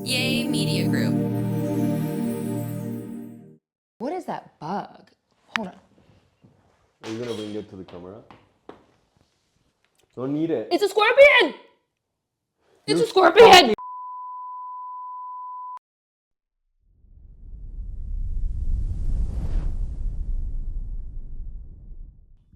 Yay Media Group. What is that bug? Hold on. Are you gonna bring it to the camera? Don't eat it. It's a scorpion! It's a scorpion!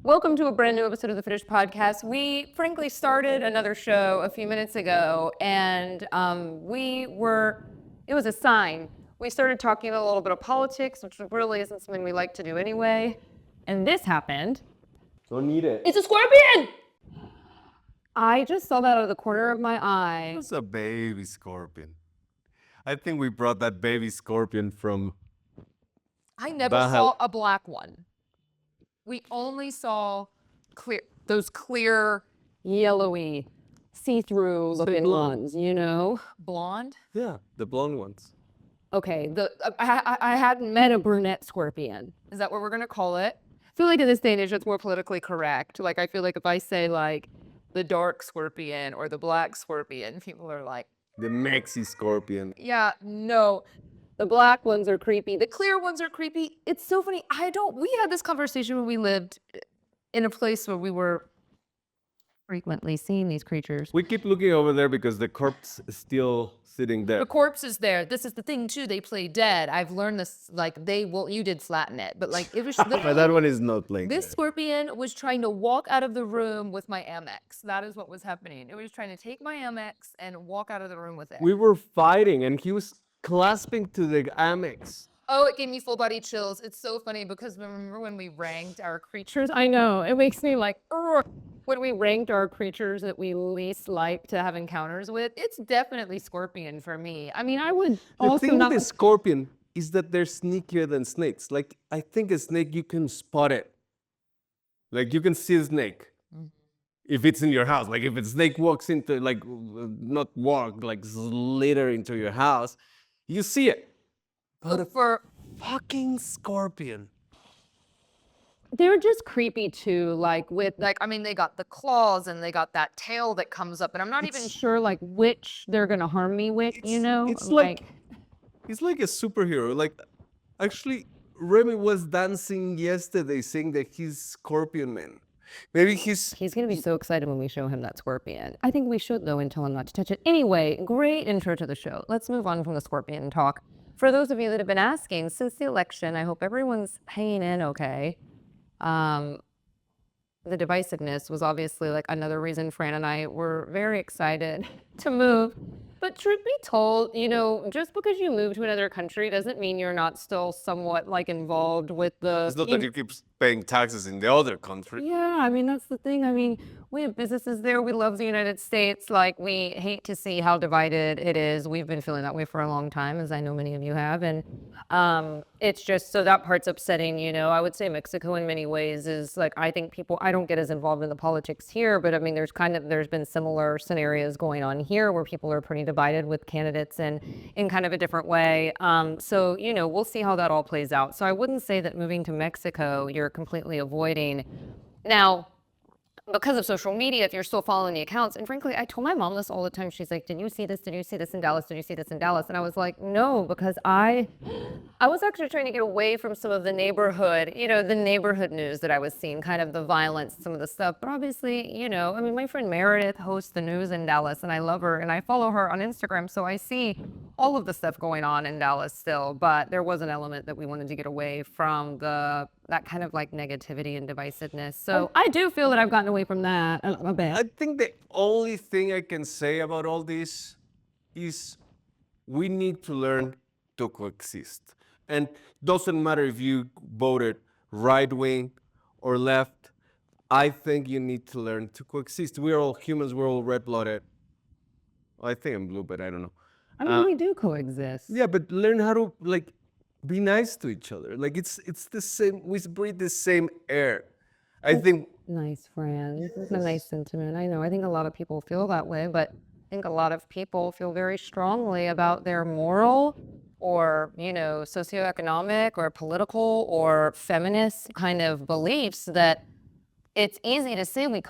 Welcome to a brand new episode of the Fitish podcast. We frankly started another show a few minutes ago, and it was a sign. We started talking a little bit of politics, which really isn't something we like to do anyway. And this happened. Don't eat it. It's a scorpion! I just saw that out of the corner of my eye. It's a baby scorpion. I think we brought that baby scorpion from... I never saw a black one. We only saw those clear, yellowy, see-through looking ones, you know? Blonde? Yeah, the blonde ones. Okay, I hadn't met a brunette scorpion. Is that what we're gonna call it? I feel like in this day and age, it's more politically correct. Like, I feel like if I say, like, the dark scorpion or the black scorpion, people are like... The Mexi scorpion. Yeah, no. The black ones are creepy. The clear ones are creepy. It's so funny. We had this conversation when we lived in a place where we were frequently seeing these creatures. We keep looking over there because the corpse is still sitting there. The corpse is there. This is the thing too. They play dead. I've learned this, like you did flatten it, but like it was But that one is not playing This dead. scorpion was trying to walk out of the room with my Amex. That is what was happening. It was trying to take my Amex and walk out of the room with it. We were fighting and he was clasping to the Amex. Oh, it gave me full body chills. It's so funny because remember when we ranked our creatures? I know, it makes me like, when we ranked our creatures that we least like to have encounters with, it's definitely scorpion for me. I mean, I would also The thing not... with the scorpion is that they're sneakier than snakes. Like, I think a snake, you can spot it. Like, you can see a snake. If it's in your house, like if a snake walks into, like, not walk, like slither into your house, you see it. But for fucking scorpion. they're just creepy too, I mean, they got the claws and they got that tail that comes up, and I'm not even sure like which they're gonna harm me with, you know? It's like he's like a superhero. Like, actually, Remy was dancing yesterday saying that he's Scorpion Man. Maybe he's gonna be so excited when we show him that scorpion. I think we should though and tell him not to touch it. Anyway, great intro to the show. Let's move on from the scorpion talk. For those of you that have been asking, since the election, I hope everyone's hanging in okay. The divisiveness was obviously like another reason Fran and I were very excited to move. But truth be told, you know, just because you move to another country doesn't mean you're not still somewhat like involved with the... It's not that you keep paying taxes in the other country. Yeah, I mean, that's the thing. I mean, we have businesses there. We love the United States. Like, we hate to see how divided it is. We've been feeling that way for a long time, as I know many of you have. And it's just, so that part's upsetting, you know. I would say Mexico in many ways is like, I think I don't get as involved in the politics here, but I mean, there's been similar scenarios going on here where people are pretty divided with candidates and in kind of a different way. So, you know, we'll see how that all plays out. So I wouldn't say that moving to Mexico, you're completely avoiding. Now, because of social media, if you're still following the accounts, and frankly, I told my mom this all the time. She's like, did you see this? Did you see this in Dallas? Did you see this in Dallas? And I was like, no, because I was actually trying to get away from some of the neighborhood news that I was seeing, kind of the violence, some of the stuff. But obviously, you know, I mean, my friend Meredith hosts the news in Dallas, and I love her, and I follow her on Instagram, so I see all of the stuff going on in Dallas still. But there was an element that we wanted to get away from that kind of like negativity and divisiveness. So I do feel that I've gotten away from that a bit. I think the only thing I can say about all this is we need to learn to coexist. And doesn't matter if you voted right wing or left, I think you need to learn to coexist. We're all humans, we're all red-blooded. I think I'm blue, but I don't know. I mean, we do coexist. Yeah, but learn how to like be nice to each other. Like it's the same, we breathe the same air. I think Nice, Fran. It's a nice sentiment. I know. I think a lot of people feel that way, but I think a lot of people feel very strongly about their moral or, you know, socioeconomic or political or feminist kind of beliefs that it's easy to say we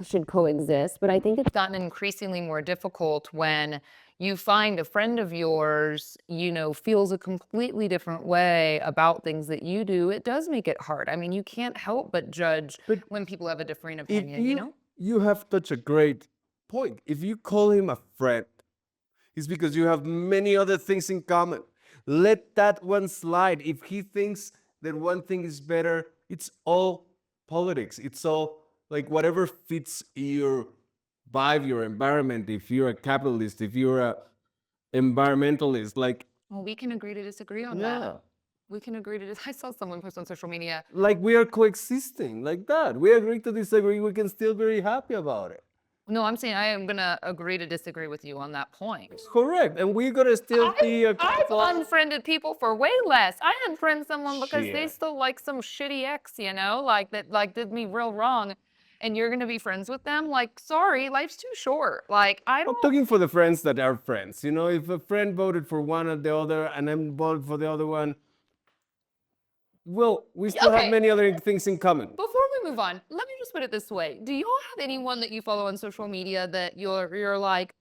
should coexist, but I think it's gotten increasingly more difficult when you find a friend of yours, feels a completely different way about things that you do, it does make it hard. I mean, you can't help but judge But when people have a differing if opinion, you know? you have such a great point. If you call him a friend, it's because you have many other things in common. Let that one slide. If he thinks that one thing is better, it's all politics. It's all like whatever fits your vibe, your environment. If you're a capitalist, if you're a environmentalist, like Well, we can agree to disagree on yeah, that. We can agree to I saw someone post on social media. like we are coexisting like that. We agree to disagree. We can still be very happy about it. No, I'm saying I am gonna agree to disagree with you on that point. Correct, and we're gonna still be a I've couple. unfriended people for way less. I unfriend someone because they Shit. still like some shitty ex, like that like did me real wrong. And you're gonna be friends with them? Like, sorry, life's too short. Like, I I'm don't talking for the friends that are friends. If a friend voted for one or the other and I'm voted for the other one, well, we still have okay. many other things in common. Before we move on, let me just put it this way. Do y'all have anyone that you follow on social media that you're like,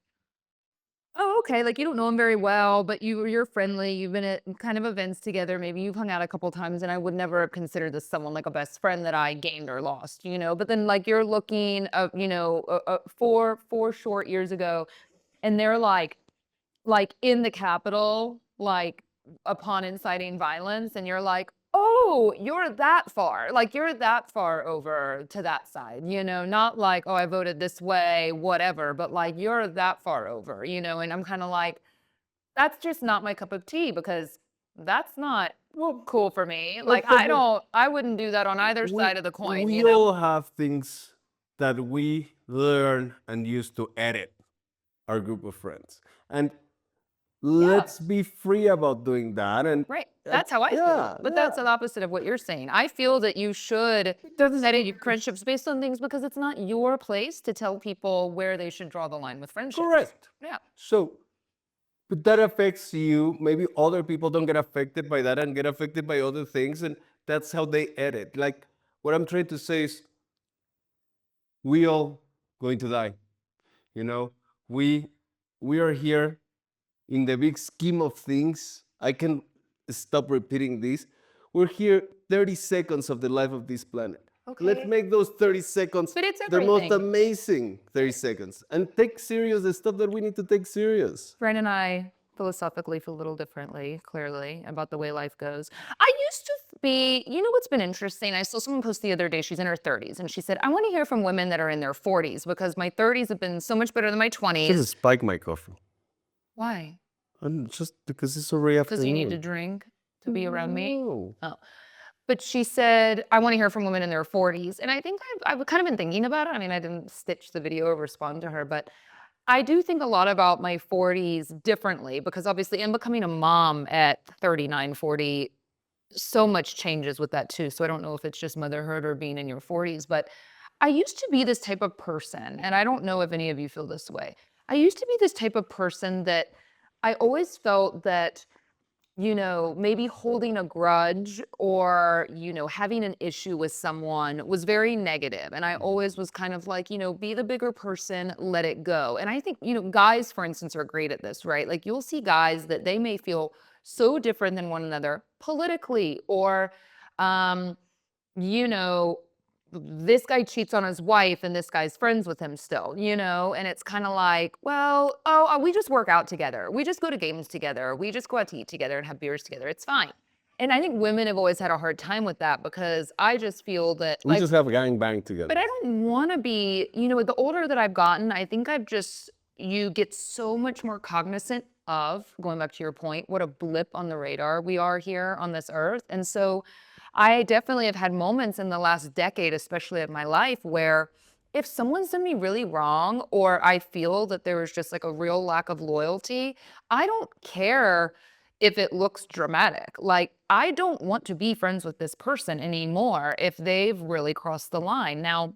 oh, okay, like you don't know him very well, but you're friendly. You've been at kind of events together. Maybe you've hung out a couple times, and I would never have considered this someone like a best friend that I gained or lost. But then like you're looking, 4 short years ago, and they're like in the Capitol, like upon inciting violence, and you're like, oh, you're that far. Like you're that far over to that side. Not like, oh, I voted this way, whatever, but like you're that far over, and I'm kind of like, that's just not my cup of tea because that's not Well, cool for me. well, Like but I wouldn't do that on either we, side of the coin, we you know? all have things that we learn and use to edit our group of friends. And let's be free about doing that. And Right. That's how I yeah, feel. But that's the opposite of what you're saying. I feel that you should edit your friendships based on things because it's not your place to tell people where they should draw the line with friendships. correct. Yeah. So, but that affects you. Maybe other people don't get affected by that and get affected by other things. And that's how they edit. Like, what I'm trying to say is, we all going to die. You know, we we are here in the big scheme of things. I can stop repeating this. We're here 30 seconds of the life of this planet. Let's Okay. make those 30 seconds But it's the most everything. amazing 30 seconds and take serious the stuff that we need to take serious. Fran and I philosophically feel a little differently, clearly, about the way life goes. I used to what's been interesting? I saw someone post the other day, she's in her 30s, and she said, I want to hear from women that are in their 40s because my 30s have been so much better than my 20s. Just spike my coffee. Why? And just because it's already afternoon. Because you need to drink to be around me? No. Oh. But she said, I want to hear from women in their 40s. And I think I've kind of been thinking about it. I mean, I didn't stitch the video or respond to her, but I do think a lot about my 40s differently because obviously I'm becoming a mom at 39, 40. So much changes with that too. So I don't know if it's just motherhood or being in your 40s, but I used to be this type of person, and I don't know if any of you feel this way. I used to be this type of person that I always felt that maybe holding a grudge or, having an issue with someone was very negative. And I always was kind of like, be the bigger person, let it go. And I think, guys, for instance, are great at this, right? Like you'll see guys that they may feel so different than one another politically or, um, you know, this guy cheats on his wife and this guy's friends with him still, and it's kind of like, well, we just work out together. We just go to games together. We just go out to eat together and have beers together. It's fine. And I think women have always had a hard time with that because I just feel that We just have a gang bang together. but I don't want to be, the older that I've gotten, I think you get so much more cognizant of, going back to your point, what a blip on the radar we are here on this earth. And so I definitely have had moments in the last decade, especially of my life, where if someone's done me really wrong or I feel that there was just like a real lack of loyalty, I don't care if it looks dramatic. Like, I don't want to be friends with this person anymore if they've really crossed the line. Now,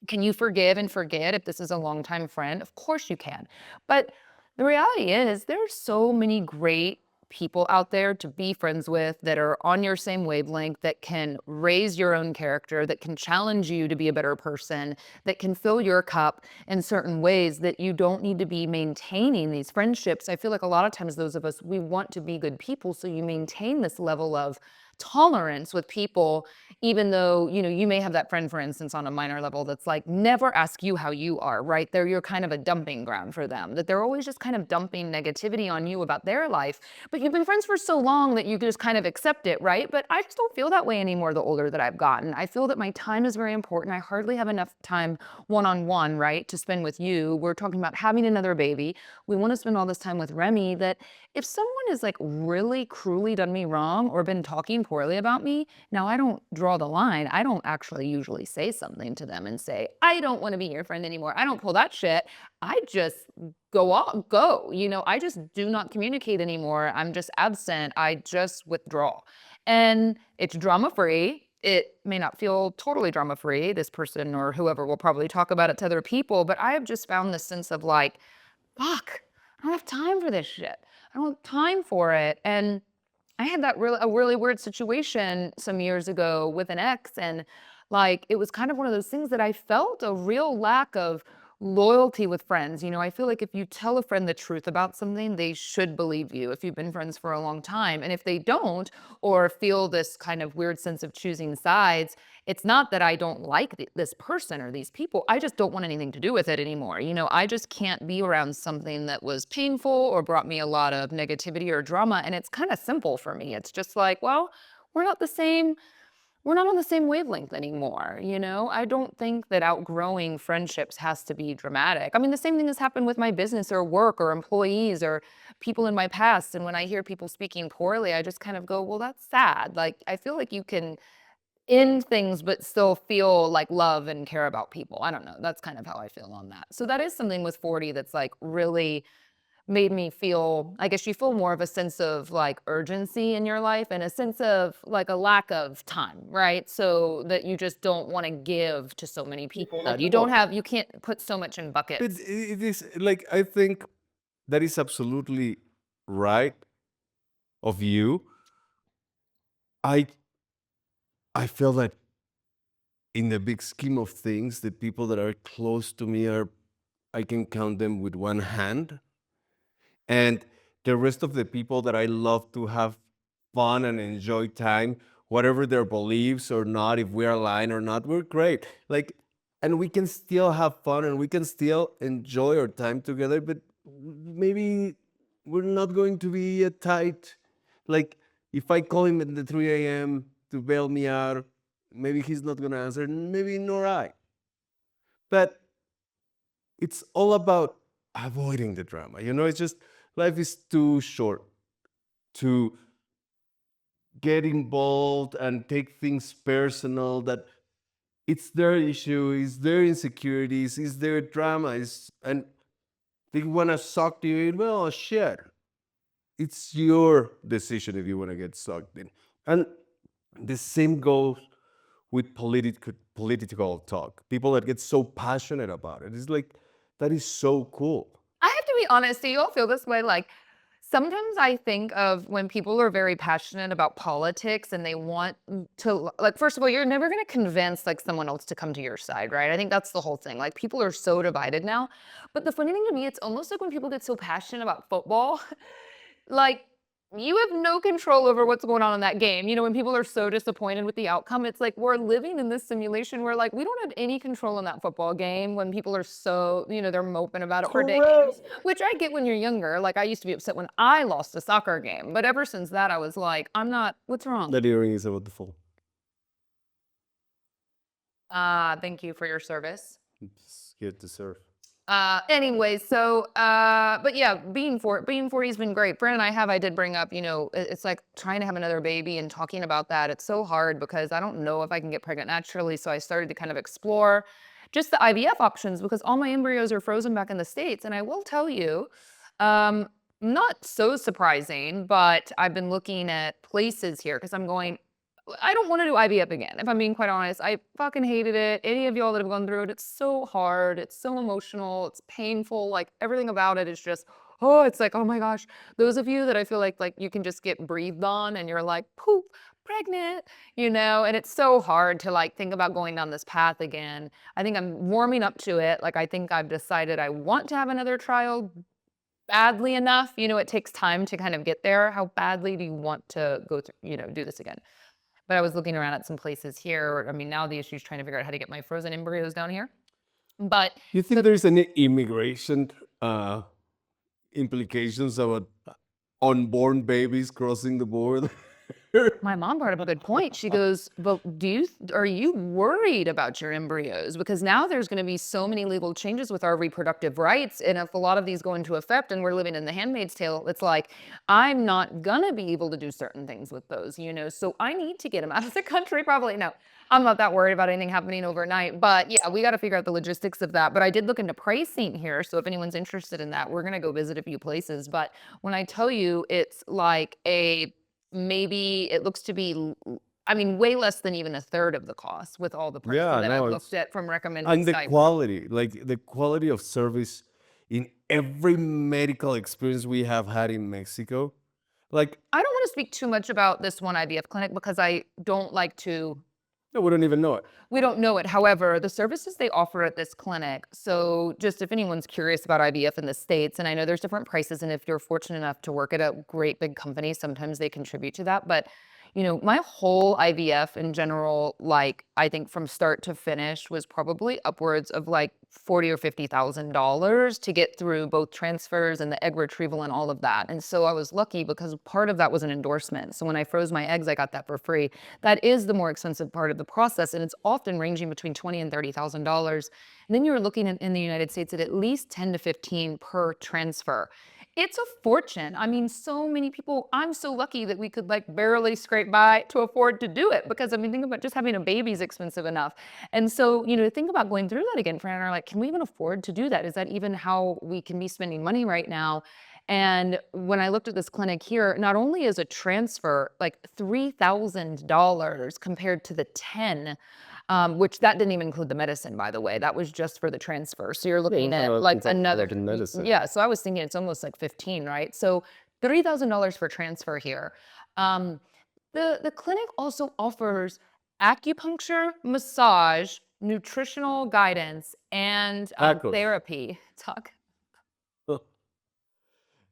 can you forgive and forget if this is a longtime friend? Of course you can. But the reality is, there are so many great people out there to be friends with that are on your same wavelength, that can raise your own character, that can challenge you to be a better person, that can fill your cup in certain ways, that you don't need to be maintaining these friendships. I feel like a lot of times those of us, we want to be good people, so you maintain this level of tolerance with people, even though, you may have that friend, for instance, on a minor level that's like, never ask you how you are, right? You're kind of a dumping ground for them, that they're always just kind of dumping negativity on you about their life. But you've been friends for so long that you just kind of accept it, right? But I just don't feel that way anymore the older that I've gotten. I feel that my time is very important. I hardly have enough time one-on-one, right, to spend with you. We're talking about having another baby. We want to spend all this time with Remy, that if someone has like really cruelly done me wrong or been talking poorly about me, now I don't draw the line. I don't actually usually say something to them and say, I don't want to be your friend anymore. I don't pull that shit. I just go. I just do not communicate anymore. I'm just absent. I just withdraw. And it's drama free. It may not feel totally drama free. This person or whoever will probably talk about it to other people, but I have just found this sense of like, fuck, I don't have time for this shit. I don't have time for it. And I had a really weird situation some years ago with an ex, and like it was kind of one of those things that I felt a real lack of loyalty with friends. I feel like if you tell a friend the truth about something, they should believe you if you've been friends for a long time. And if they don't, or feel this kind of weird sense of choosing sides, it's not that I don't like this person or these people. I just don't want anything to do with it anymore. I just can't be around something that was painful or brought me a lot of negativity or drama. And it's kind of simple for me. It's just like, well, we're not the same. We're not on the same wavelength anymore. I don't think that outgrowing friendships has to be dramatic. I mean, the same thing has happened with my business or work or employees or people in my past. And when I hear people speaking poorly, I just kind of go, well, that's sad. Like, I feel like you can end things but still feel like love and care about people. I don't know. That's kind of how I feel on that. So that is something with 40 that's like really made me feel, I guess you feel more of a sense of like urgency in your life and a sense of like a lack of time, right? So that you just don't want to give to so many people. I Like know. you can't put so much in But buckets. it is like, I think that is absolutely right of you. I I feel that in the big scheme of things, the people that are close to me are, I can count them with one hand. And the rest of the people that I love to have fun and enjoy time, whatever their beliefs or not, if we're aligned or not, we're great. Like, and we can still have fun and we can still enjoy our time together, but maybe we're not going to be a tight, like, if I call him at the 3 a.m. to bail me out, maybe he's not gonna answer, maybe nor I. But it's all about avoiding the drama. It's just, life is too short to get involved and take things personal, that it's their issue, it's their insecurities, it's their drama, and they want to suck you in. Well, shit. It's your decision if you want to get sucked in. And the same goes with political talk. People that get so passionate about it. It's like, that is so cool. I have to be honest, do you all feel this way? Like, sometimes I think of when people are very passionate about politics and they want to, like, first of all, you're never going to convince like someone else to come to your side, right? I think that's the whole thing. Like, people are so divided now. But the funny thing to me, it's almost like when people get so passionate about football, like, you have no control over what's going on in that game. When people are so disappointed with the outcome, it's like we're living in this simulation where like we don't have any control in that football game when people are so, they're moping about it for days. Correct. Which I get when you're younger. Like I used to be upset when I lost a soccer game, but ever since that I was like, I'm not, what's wrong? That earring is about the fall. Thank you for your service. It's here to serve. Anyway, so, but yeah, being 40 has been great. Brent and I did bring up, it's like trying to have another baby and talking about that. It's so hard because I don't know if I can get pregnant naturally. So I started to kind of explore just the IVF options because all my embryos are frozen back in the States. And I will tell you, not so surprising, but I've been looking at places here because I'm going, I don't want to do IVF again. If I'm being quite honest, I fucking hated it. Any of y'all that have gone through it, it's so hard. It's so emotional. It's painful. Like everything about it is just Oh, it's like, oh my gosh. Those of you that I feel like you can just get breathed on and you're like, poop, pregnant, and it's so hard to like think about going down this path again. I think I'm warming up to it. Like I think I've decided I want to have another child badly enough. It takes time to kind of get there. How badly do you want to go through, do this again? But I was looking around at some places here. I mean, now the issue is trying to figure out how to get my frozen embryos down here. But You think there's any immigration implications about unborn babies crossing the border? my mom brought up a good point. She goes, "But are you worried about your embryos? Because now there's going to be so many legal changes with our reproductive rights, and if a lot of these go into effect, and we're living in the Handmaid's Tale, it's like I'm not gonna be able to do certain things with those, So I need to get them out of the country. Probably no." I'm not that worried about anything happening overnight, but yeah, we got to figure out the logistics of that. But I did look into pricing here, so if anyone's interested in that, we're gonna go visit a few places. But when I tell you, it's like maybe it looks to be, I mean, way less than even a third of the cost with all the pricing Yeah, that no, I've it's looked at from recommended and the sites. quality, like the quality of service in every medical experience we have had in Mexico. Like, I don't want to speak too much about this one IVF clinic because I don't like to. no, we don't even know it. We don't know it. However, the services they offer at this clinic, so just if anyone's curious about IVF in the States, and I know there's different prices, and if you're fortunate enough to work at a great big company, sometimes they contribute to that. But, my whole IVF in general, like I think from start to finish was probably upwards of like $40,000 or $50,000 to get through both transfers and the egg retrieval and all of that. And so I was lucky because part of that was an endorsement. So when I froze my eggs, I got that for free. That is the more expensive part of the process, and it's often ranging between $20,000 and $30,000. And then you're looking in the United States at least 10 to 15 per transfer. It's a fortune. I mean, so many people, I'm so lucky that we could like barely scrape by to afford to do it because I mean, think about just having a baby is expensive enough. And so, think about going through that again, Fran, and are like, can we even afford to do that? Is that even how we can be spending money right now? And when I looked at this clinic here, not only is a transfer like $3,000 compared to the 10, which that didn't even include the medicine, by the way. That was just for the transfer. So you're looking at like another, medicine. yeah. So I was thinking it's almost like 15, right? So $3,000 for transfer here. Um, the clinic also offers acupuncture, massage, nutritional guidance, and Tacos. therapy. Talk.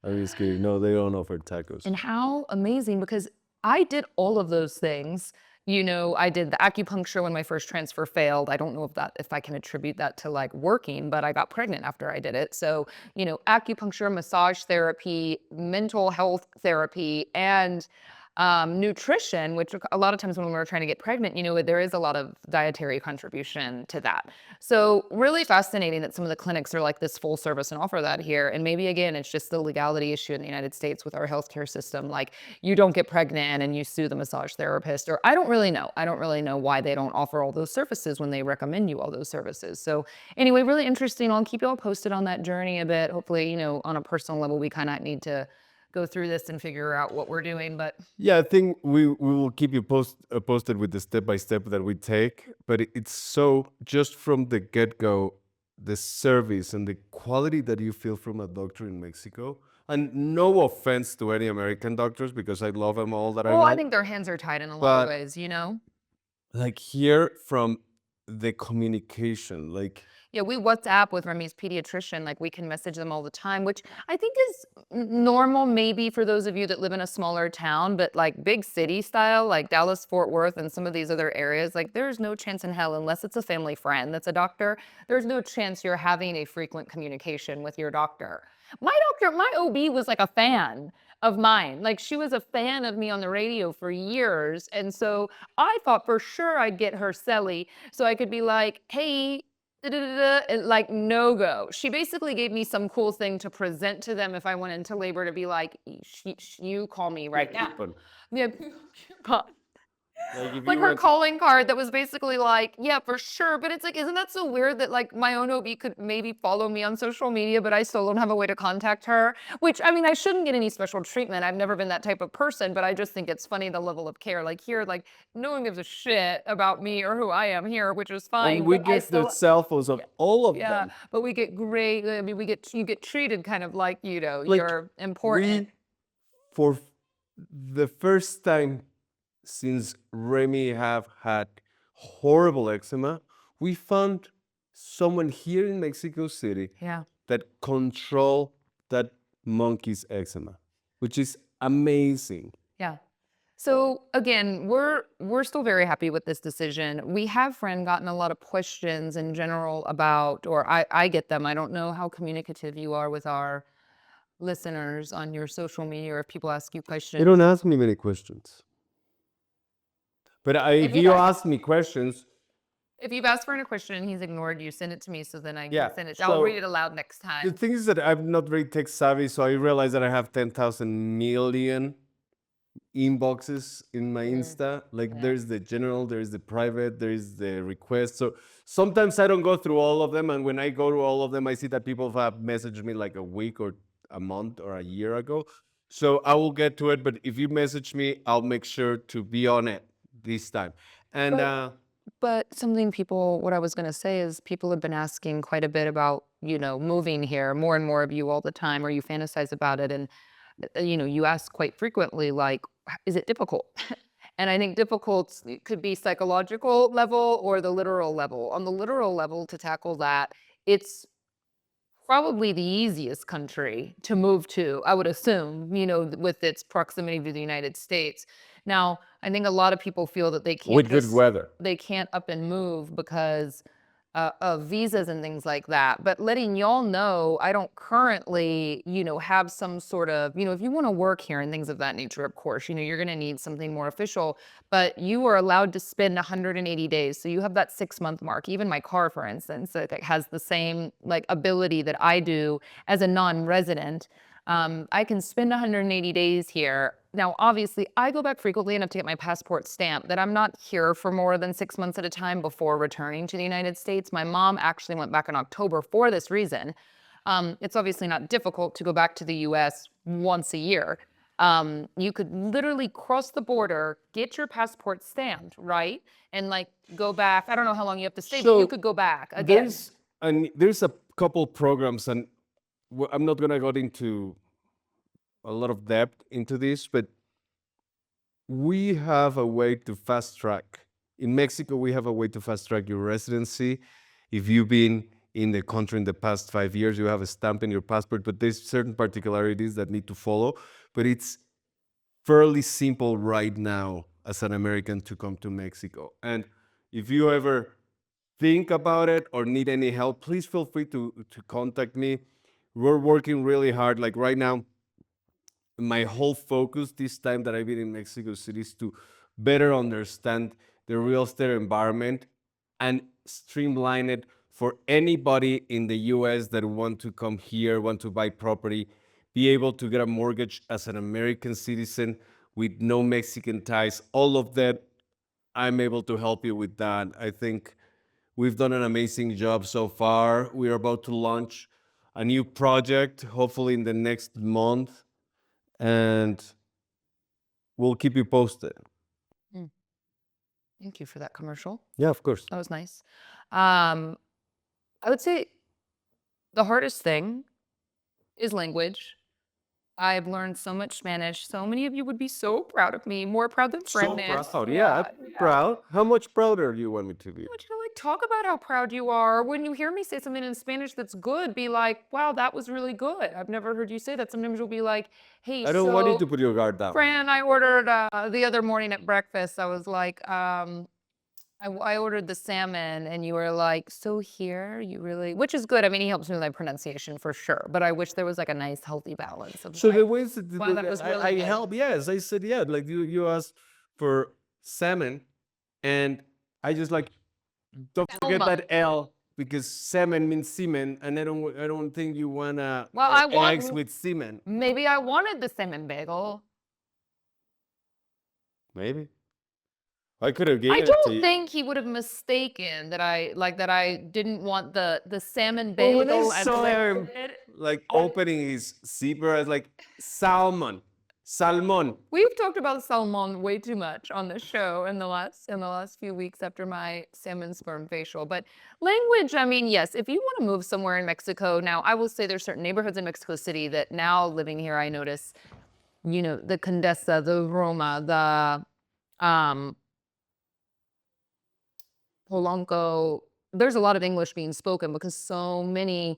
I'm just kidding. No, they don't offer tacos. And how amazing, because I did all of those things. I did the acupuncture when my first transfer failed. I don't know if I can attribute that to like working, but I got pregnant after I did it. So, acupuncture, massage therapy, mental health therapy, and nutrition, which a lot of times when we're trying to get pregnant, there is a lot of dietary contribution to that. So really fascinating that some of the clinics are like this full service and offer that here. And maybe again, it's just the legality issue in the United States with our healthcare system. Like you don't get pregnant and you sue the massage therapist, or I don't really know. I don't really know why they don't offer all those services when they recommend you all those services. So anyway, really interesting. I'll keep you all posted on that journey a bit. Hopefully, on a personal level, we kind of need to go through this and figure out what we're doing. But Yeah, I think we will keep you posted with the step by step that we take. But it's so just from the get go, the service and the quality that you feel from a doctor in Mexico. And no offense to any American doctors because I love them all that I know. well, I think their hands are tied in a lot of But ways, like here from the communication, like Yeah, we WhatsApp with Remy's pediatrician. Like we can message them all the time, which I think is normal maybe for those of you that live in a smaller town, but like big city style, like Dallas, Fort Worth, and some of these other areas, like there's no chance in hell, unless it's a family friend that's a doctor, there's no chance you're having a frequent communication with your doctor. My OB was like a fan of mine. Like she was a fan of me on the radio for years. And so I thought for sure I'd get her celly so I could be like, hey, and like no go. She basically gave me some cool thing to present to them if I went into labor to be like, you call me right now. but Yeah, Like if Like you her went, calling card that was basically like, yeah, for sure. But it's like, isn't that so weird that like my own OB could maybe follow me on social media, but I still don't have a way to contact her? Which, I mean, I shouldn't get any special treatment. I've never been that type of person, but I just think it's funny the level of care. Like here, like no one gives a shit about me or who I am here, which is fine. and we But I get the still, cell phones of all of yeah, them. but we get great. I mean, you get treated kind of like, Like you're important. for the first time since Remy have had horrible eczema, we found someone here in Mexico City Yeah. that control that monkey's eczema, which is amazing. Yeah. So again, we're still very happy with this decision. We have, friend, gotten a lot of questions in general about, or I get them. I don't know how communicative you are with our listeners on your social media, or if people ask you They questions. don't ask me many questions. But if you've you asked- ask me questions, If you've asked for a question and he's ignored you, send it to me so then I yeah. can send it. I'll So read it aloud next the time. thing is that I'm not very tech savvy, so I realize that I have 10,000 million inboxes in my Insta. Like Yeah. there's the general, there's the private, there's the request. So sometimes I don't go through all of them, and when I go to all of them, I see that people have messaged me like a week or a month or a year ago. So I will get to it, but if you message me, I'll make sure to be on it this time. And But something what I was going to say is people have been asking quite a bit about, moving here, more and more of you all the time, or you fantasize about it. And, you ask quite frequently, like, is it difficult? And I think difficult could be psychological level or the literal level. On the literal level, to tackle that, it's probably the easiest country to move to, I would assume, with its proximity to the United States. Now, I think a lot of people feel that with good weather. they can't up and move because of visas and things like that. But letting y'all know, I don't currently, have some sort of, if you want to work here and things of that nature, of course, you're going to need something more official, but you are allowed to spend 180 days. So you have that 6-month mark. Even my car, for instance, it has the same like ability that I do as a non-resident. I can spend 180 days here. Now, obviously, I go back frequently enough to get my passport stamped that I'm not here for more than 6 months at a time before returning to the United States. My mom actually went back in October for this reason. It's obviously not difficult to go back to the US once a year. You could literally cross the border, get your passport stamped, right? And like go back. I don't know how long you have to stay, but you could go back again. There's a couple programs, and I'm not gonna go into a lot of depth into this, but we have a way to fast track. In Mexico, we have a way to fast track your residency. If you've been in the country in the past 5 years, you have a stamp in your passport, but there's certain particularities that need to follow. But it's fairly simple right now as an American to come to Mexico. And if you ever think about it or need any help, please feel free to contact me. We're working really hard. Like right now, my whole focus this time that I've been in Mexico City is to better understand the real estate environment and streamline it for anybody in the US that want to come here, want to buy property, be able to get a mortgage as an American citizen with no Mexican ties. All of that, I'm able to help you with that. I think we've done an amazing job so far. We're about to launch a new project, hopefully in the next month, and we'll keep you posted. Thank you for that commercial. Yeah, of course. That was nice. I would say the hardest thing is language. I've learned so much Spanish. So many of you would be so proud of me, more proud than So Fran is. proud. Yeah, I'm proud. How much prouder do you want me to be? I want you to like talk about how proud you are. When you hear me say something in Spanish that's good, be like, wow, that was really good. I've never heard you say that. Sometimes you'll be like, hey, I don't want you to put your guard down. Fran, I ordered the other morning at breakfast. I was like, I ordered the salmon, and you were like, so here, you really, which is good. I mean, he helps me with my pronunciation for sure, but I wish there was like a nice, healthy balance of So like, the ways that wow, that was really I good. help, yes, I said yeah. Like you asked for salmon, and I just like don't forget Salmon. that L because salmon means semen, and I don't think you wanna Well, I want- eggs with semen. Maybe I wanted the salmon bagel. Maybe. I could have I given it to don't you. think he would have mistaken that I didn't want the salmon But when I bagel and saw him bread. like opening his zipper, I was like, salmon, salmon. We've talked about salmon way too much on this show in the last few weeks after my salmon sperm facial. But language, I mean, yes, if you want to move somewhere in Mexico, now I will say there's certain neighborhoods in Mexico City that now living here, I notice, the Condesa, the Roma, the Polanco, there's a lot of English being spoken because so many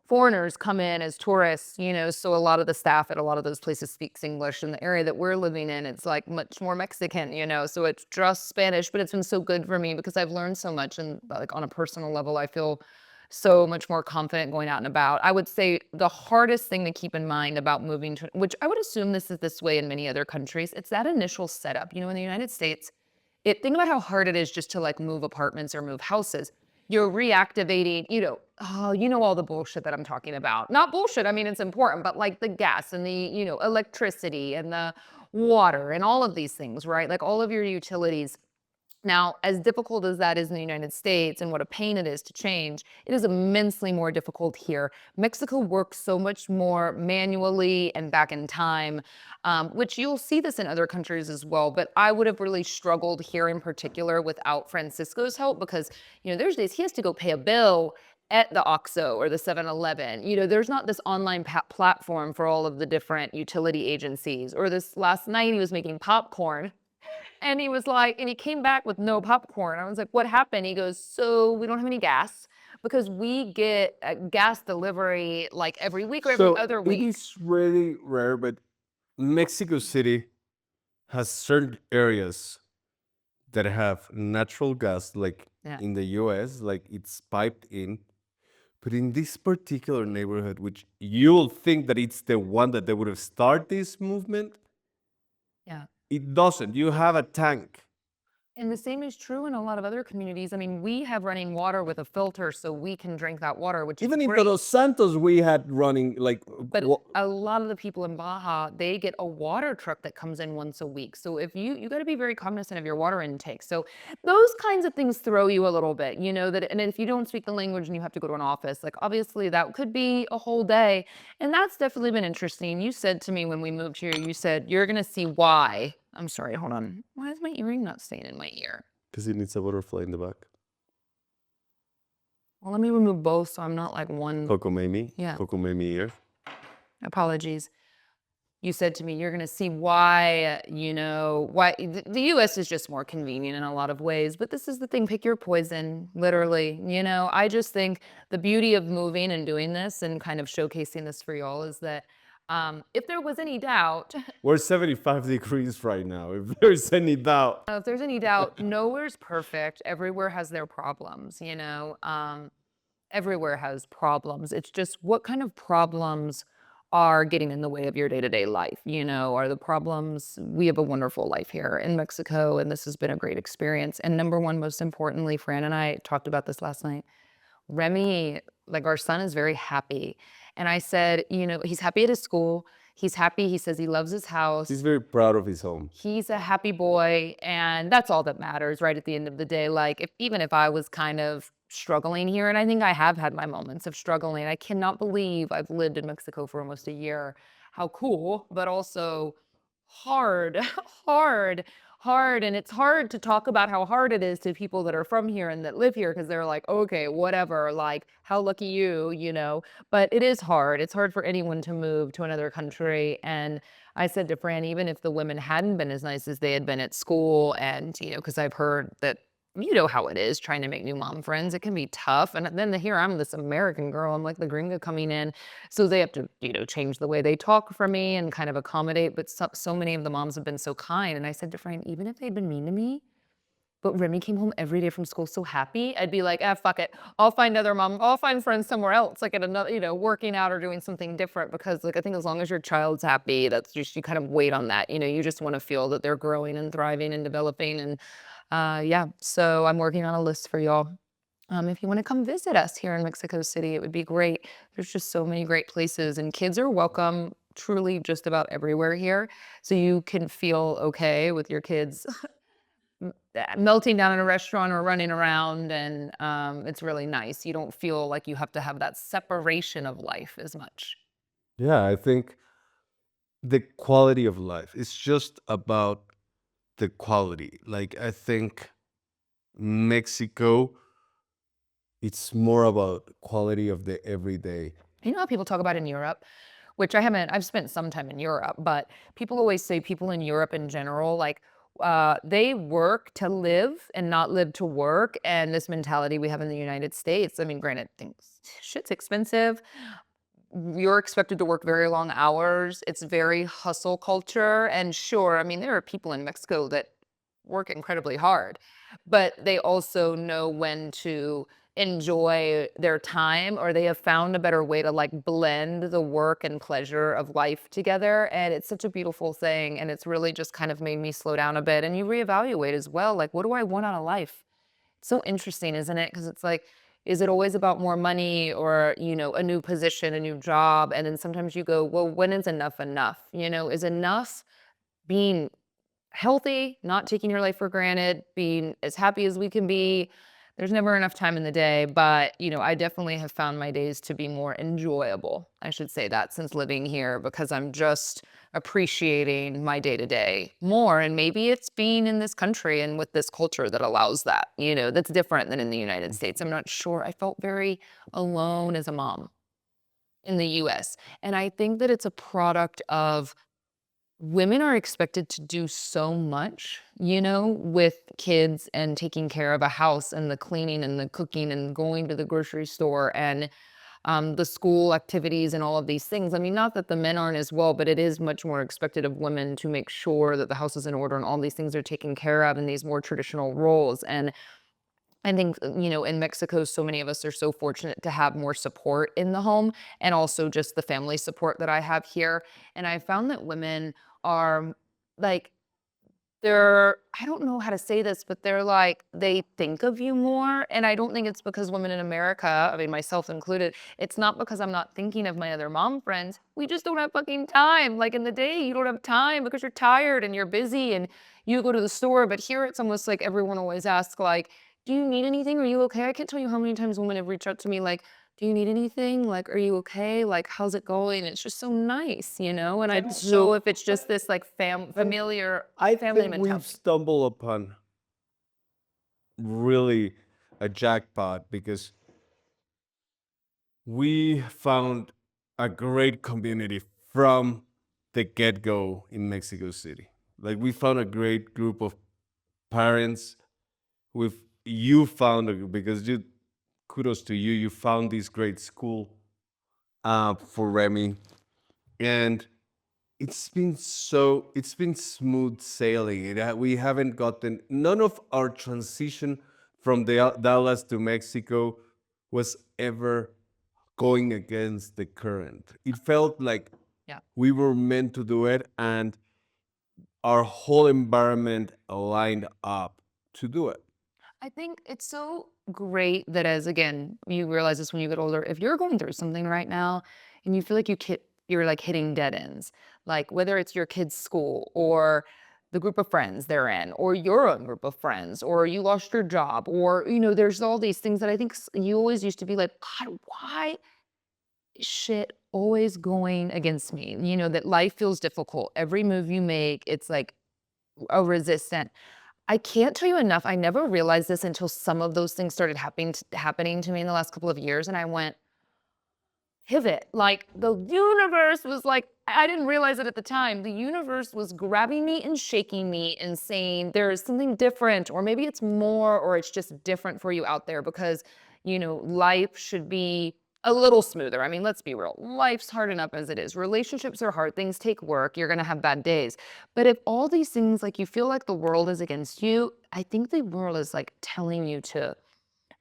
foreigners come in as tourists, so a lot of the staff at a lot of those places speaks English. In the area that we're living in, it's like much more Mexican, so it's just Spanish, but it's been so good for me because I've learned so much, and like on a personal level, I feel so much more confident going out and about. I would say the hardest thing to keep in mind about moving to, which I would assume this is this way in many other countries, it's that initial setup. In the United States, think about how hard it is just to like move apartments or move houses. You're reactivating, all the bullshit that I'm talking about. Not bullshit, I mean, it's important, but like the gas and the, electricity and the water and all of these things, right? Like all of your utilities. Now, as difficult as that is in the United States and what a pain it is to change, it is immensely more difficult here. Mexico works so much more manually and back in time, which you'll see this in other countries as well. But I would have really struggled here in particular without Francisco's help because, there's days he has to go pay a bill at the OXXO or the 7-Eleven. There's not this online platform for all of the different utility agencies. Or this last night he was making popcorn and he was like, and he came back with no popcorn. I was like, what happened? He goes, so we don't have any gas because we get a gas delivery like every week or every So other it week. is really rare, but Mexico City has certain areas that have natural gas, like Yeah. in the US, like it's piped in. But in this particular neighborhood, which you'll think that it's the one that they would have started this movement, Yeah. it doesn't. You have a tank. And the same is true in a lot of other communities. I mean, we have running water with a filter so we can drink that water, which Even is in great. Todos Santos, we had running like. But a lot of the people in Baja, they get a water truck that comes in once a week. So if you got to be very cognizant of your water intake. So those kinds of things throw you a little bit, that, and if you don't speak the language and you have to go to an office, like obviously that could be a whole day. And that's definitely been interesting. You said to me when we moved here, you said, you're going to see why. I'm sorry, hold on. Why is my earring not staying in my ear? Because it needs a butterfly in the back. Well, let me remove both so I'm not like one. Cocomamie. Yeah. Cocomamie ear. Apologies. You said to me, you're going to see why, why the US is just more convenient in a lot of ways. But this is the thing, pick your poison, literally. I just think the beauty of moving and doing this and kind of showcasing this for y'all is that if there was any doubt, We're 75 degrees right now. If there's any doubt. if there's any doubt, nowhere's perfect. Everywhere has their problems, everywhere has problems. It's just what kind of problems are getting in the way of your day-to-day life, are the problems. We have a wonderful life here in Mexico, and this has been a great experience. And number one, most importantly, Fran and I talked about this last night. Remy, like our son is very happy. And I said, he's happy at his school. He's happy. He says he loves his house. He's very proud of his home. He's a happy boy, and that's all that matters, right? At the end of the day, like even if I was kind of struggling here, and I think I have had my moments of struggling. I cannot believe I've lived in Mexico for almost a year. How cool, but also hard, hard, hard. And it's hard to talk about how hard it is to people that are from here and that live here because they're like, okay, whatever, like how lucky you. But it is hard. It's hard for anyone to move to another country. And I said to Fran, even if the women hadn't been as nice as they had been at school, and, because I've heard that, how it is trying to make new mom friends. It can be tough. And then here I'm this American girl. I'm like the gringa coming in. So they have to, change the way they talk for me and kind of accommodate. But so many of the moms have been so kind. And I said to Fran, even if they'd been mean to me, but Remy came home every day from school so happy, I'd be like, fuck it. I'll find friends somewhere else, like at another, working out or doing something different. Because like, I think as long as your child's happy, that's just, you kind of wait on that. You just want to feel that they're growing and thriving and developing. And yeah, so I'm working on a list for y'all. If you want to come visit us here in Mexico City, it would be great. There's just so many great places, and kids are welcome truly just about everywhere here. So you can feel okay with your kids melting down in a restaurant or running around, and it's really nice. You don't feel like you have to have that separation of life as much. Yeah, I think the quality of life is just about the quality. Like, I think Mexico, it's more about quality of the everyday. You know how people talk about in Europe, which I haven't, I've spent some time in Europe, but people always say people in Europe in general, like, they work to live and not live to work. And this mentality we have in the United States, I mean, granted, things, shit's expensive. You're expected to work very long hours. It's very hustle culture. And sure, I mean, there are people in Mexico that work incredibly hard, but they also know when to enjoy their time, or they have found a better way to like blend the work and pleasure of life together. And it's such a beautiful thing. And it's really just kind of made me slow down a bit, and you reevaluate as well. Like, what do I want out of life? So interesting, isn't it? Because it's like, is it always about more money or, a new position, a new job? And then sometimes you go, well, when is enough enough? Is enough being healthy, not taking your life for granted, being as happy as we can be? There's never enough time in the day, but I definitely have found my days to be more enjoyable. I should say that, since living here, because I'm just appreciating my day to day more. And maybe it's being in this country and with this culture that allows that, that's different than in the United States. I'm not sure. I felt very alone as a mom in the US. And I think that it's a product of women are expected to do so much, with kids and taking care of a house and the cleaning and the cooking and going to the grocery store and the school activities and all of these things. I mean, not that the men aren't as well, but it is much more expected of women to make sure that the house is in order and all these things are taken care of in these more traditional roles. And I think, in Mexico, so many of us are so fortunate to have more support in the home, and also just the family support that I have here. And I found that women are like, I don't know how to say this, but they're like, they think of you more. And I don't think it's because women in America, I mean, myself included, it's not because I'm not thinking of my other mom friends. We just don't have fucking time. Like, in the day, you don't have time because you're tired and you're busy and you go to the store. But here it's almost like everyone always asks, like, do you need anything? Are you okay? I can't tell you how many times women have reached out to me like, do you need anything? Like, are you okay? Like, how's it going? It's just so nice, And I don't know if it's just this like familiar I family think we've mentality. stumbled upon really a jackpot because we found a great community from the get-go in Mexico City. Like, we found a great group of parents. With you found because you, kudos to you, you found this great school for Remy, and it's been smooth sailing. We haven't gotten none of our transition from Dallas to Mexico was ever going against the current. It felt like Yeah. we were meant to do it, and our whole environment aligned up to do it. I think it's so great that, as again, you realize this when you get older, if you're going through something right now and you feel like you're like hitting dead ends, like whether it's your kid's school or the group of friends they're in, or your own group of friends, or you lost your job, or there's all these things that I think you always used to be like, God, why is shit always going against me? That life feels difficult. Every move you make, it's like a resistant. I can't tell you enough. I never realized this until some of those things started happening to me in the last couple of years, and I went, pivot. Like, the universe was like, I didn't realize it at the time. The universe was grabbing me and shaking me and saying, there is something different, or maybe it's more, or it's just different for you out there because, life should be a little smoother. I mean, let's be real. Life's hard enough as it is. Relationships are hard. Things take work. You're going to have bad days. But if all these things, like, you feel like the world is against you, I think the world is like telling you to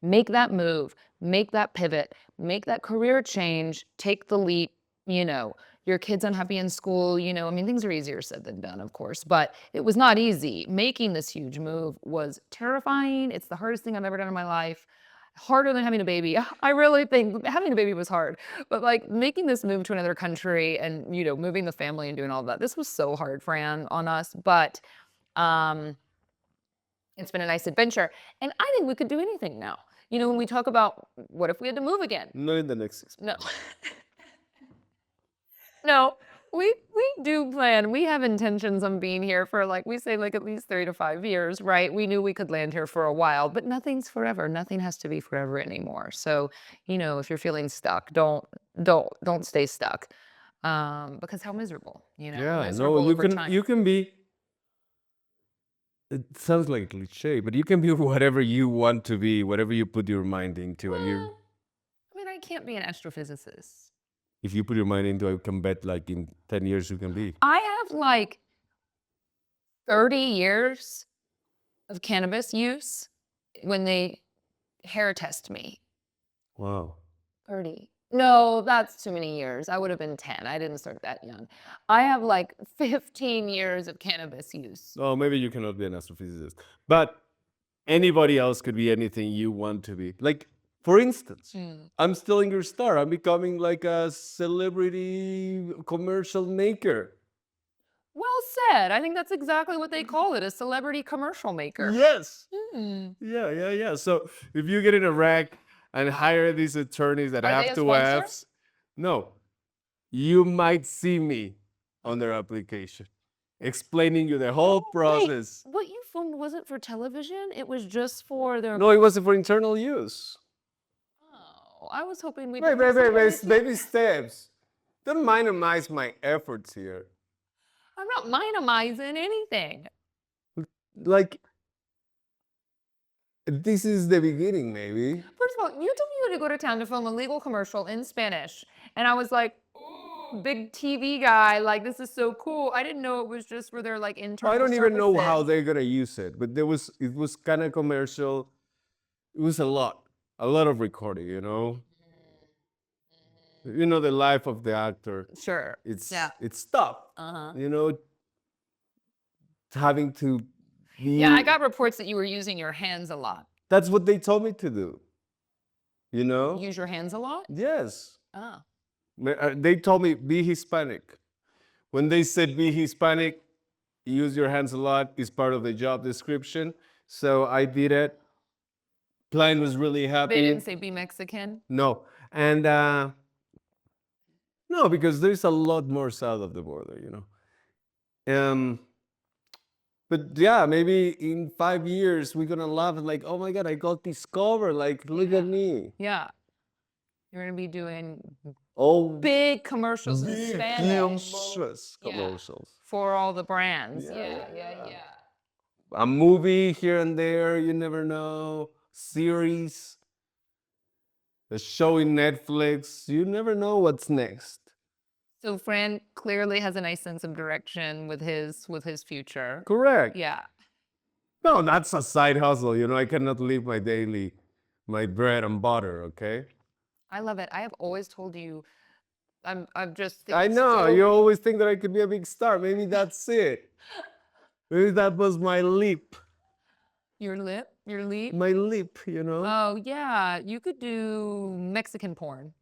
make that move, make that pivot, make that career change, take the leap. Your kid's unhappy in school, I mean, things are easier said than done, of course, but it was not easy. Making this huge move was terrifying. It's the hardest thing I've ever done in my life. Harder than having a baby. I really think having a baby was hard, but like making this move to another country and, moving the family and doing all that, this was so hard, Fran, on us. But, um, It's been a nice adventure. And I think we could do anything now. You know, when we talk about what if we had to move again? Not in the next 6 months. No. No, we do plan. We have intentions on being here for like we say like at least 3 to 5 years, right? We knew we could land here for a while, but nothing's forever. Nothing has to be forever anymore. So, you know, if you're feeling stuck, don't stay stuck. Because how miserable, you know, Yeah, no, miserable over time. you can be. It sounds like a cliche, but you can be whatever you want to be, whatever you put your mind into, and you. Well, I mean, I can't be an astrophysicist. If you put your mind into it, I can bet like in 10 years you can be. I have like 30 years of cannabis use when they hair test me. Wow. 30. No, that's too many years. I would have been 10. I didn't start that young. I have like 15 years of cannabis use. Oh, maybe you cannot be an astrophysicist, but anybody else could be anything you want to be. Like, for instance, I'm stealing your star. I'm becoming like a celebrity commercial maker. Well said. I think that's exactly what they call it, a celebrity commercial maker. Yes. Mm. Yeah. So if you get in a wreck and hire these attorneys that Are they have a to sponsor? have, no, you might see me on their application, explaining you the whole process. What you filmed wasn't for television? It was just for their. No, it wasn't for internal use. Oh, I was hoping we'd. Wait, baby steps. Don't minimize my efforts here. I'm not minimizing anything. Like, this is the beginning, maybe. First of all, you told me you had to go to town to film a legal commercial in Spanish. And I was like, ooh, big TV guy, like this is so cool. I didn't know it was just for their like internal I don't even know how services. they're gonna use it, but it was kind of commercial. It was a lot of recording, you know. You know the life of the actor. Sure. It's Yeah. it's tough. Uh-huh. You know, having to be. Yeah, I got reports that you were using your hands a lot. That's what they told me to do. You know. Use your hands a lot? Yes. Oh. They told me be Hispanic. When they said be Hispanic, use your hands a lot is part of the job description. So I did it. Client was really happy. They didn't say be Mexican? No. And no, because there's a lot more south of the border, you know. But yeah, maybe in 5 years we're gonna laugh and like, oh my God, I got discovered. Like, look at me. Yeah. You're gonna be doing Oh, big commercials in Spanish commercials. for all the brands. Yeah. Yeah. A movie here and there, you never know. Series, a show in Netflix, you never know what's next. So Fran clearly has a nice sense of direction with his future. Correct. Yeah. No, that's a side hustle. You know, I cannot leave my bread and butter, okay? I love it. I have always told you I'm just I know, so- you always think that I could be a big star. Maybe that's it. Maybe that was my leap. Your leap? My leap, you know? Oh yeah, you could do Mexican porn.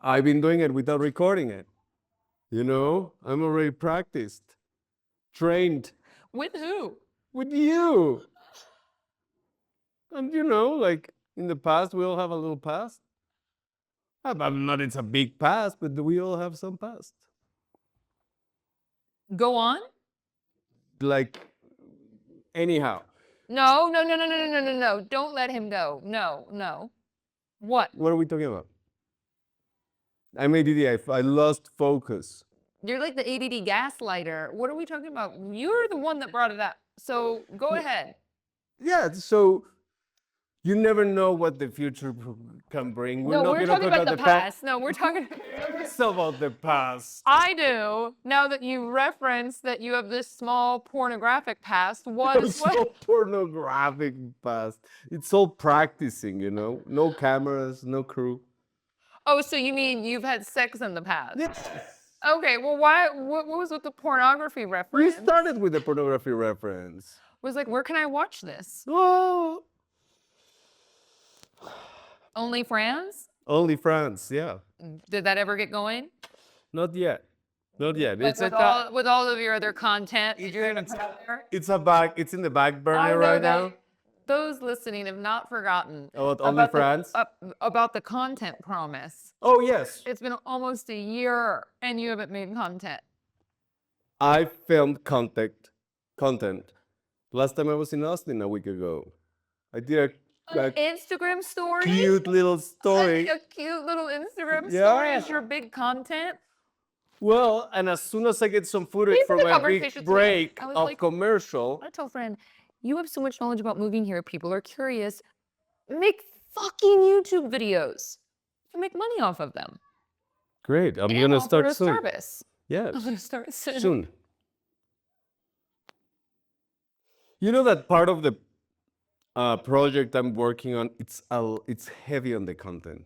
I've been doing it without recording it. You know, I'm already practiced, trained. With who? With you. And you know, like in the past, we all have a little past. I'm not, it's a big past, but we all have some past. Go on? Like, anyhow. No. Don't let him go. No. What? What are we talking about? I'm ADD. I lost focus. You're like the ADD gaslighter. What are we talking about? You're the one that brought it up. So go ahead. Yeah, so you never know what the future can bring. No, we're talking about the past. No, we're talking. It's about the past. I do. Now that you reference that you have this small pornographic past, what is It's what? so pornographic past. It's all practicing, you know. No cameras, no crew. Oh, so you mean you've had sex in the past? Yes. Okay, well, why? What was with the pornography We reference? started with the pornography reference. Was like, where can I watch this? Oh, Only France? only France, yeah. Did that ever get going? Not yet. Not yet. Like It's a with all of your other content, it's, you're gonna it's, put out there. it's a back. It's in the back I burner know right that now. those listening have not forgotten About about the OnlyFans. about the content promise. Oh yes, It's been almost a year and you haven't made content. I filmed content. Last time I was in Austin a week ago. I did An a Instagram story? cute little story. A cute little Instagram story Yeah. is your big content? Well, and as soon as I get some footage These are from the a big conversations we had. break I was of like, commercial, I tell a friend, you have so much knowledge about moving here. People are curious. Make fucking YouTube videos. You make money off of them. great. I'm And gonna offer start a soon. service. Yes, I'm gonna start soon. soon. You know that part of the project I'm working on, it's heavy on the content,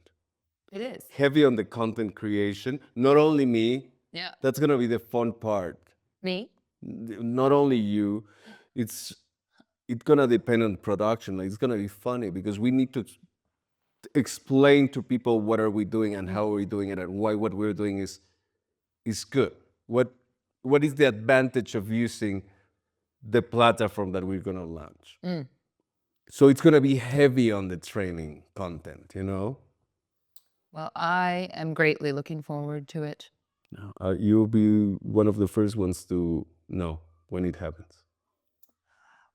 It is. heavy on the content creation. Not only me, Yeah. that's gonna be the fun part. Me? Not only you, it's gonna depend on production. Like, it's gonna be funny because we need to explain to people what are we doing and how are we doing it and why what we're doing is good. What is the advantage of using the platform that we're gonna launch? So it's gonna be heavy on the training content, you know? Well, I am greatly looking forward to it. You'll be one of the first ones to know when it happens.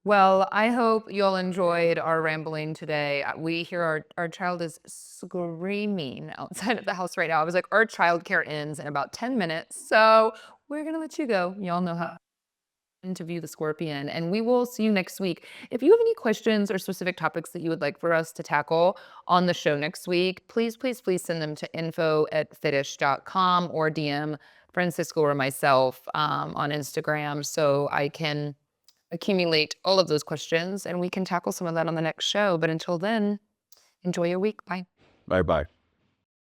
Well, I hope you all enjoyed our rambling today. We hear our child is screaming outside of the house right now. I was like, our childcare ends in about 10 minutes. So we're going to let you go. Y'all know how to interview the scorpion, and we will see you next week. If you have any questions or specific topics that you would like for us to tackle on the show next week, please, please, please send them to info@fitish.com or DM Francisco or myself on Instagram so I can accumulate all of those questions and we can tackle some of that on the next show. But until then, enjoy your week. Bye. Bye bye.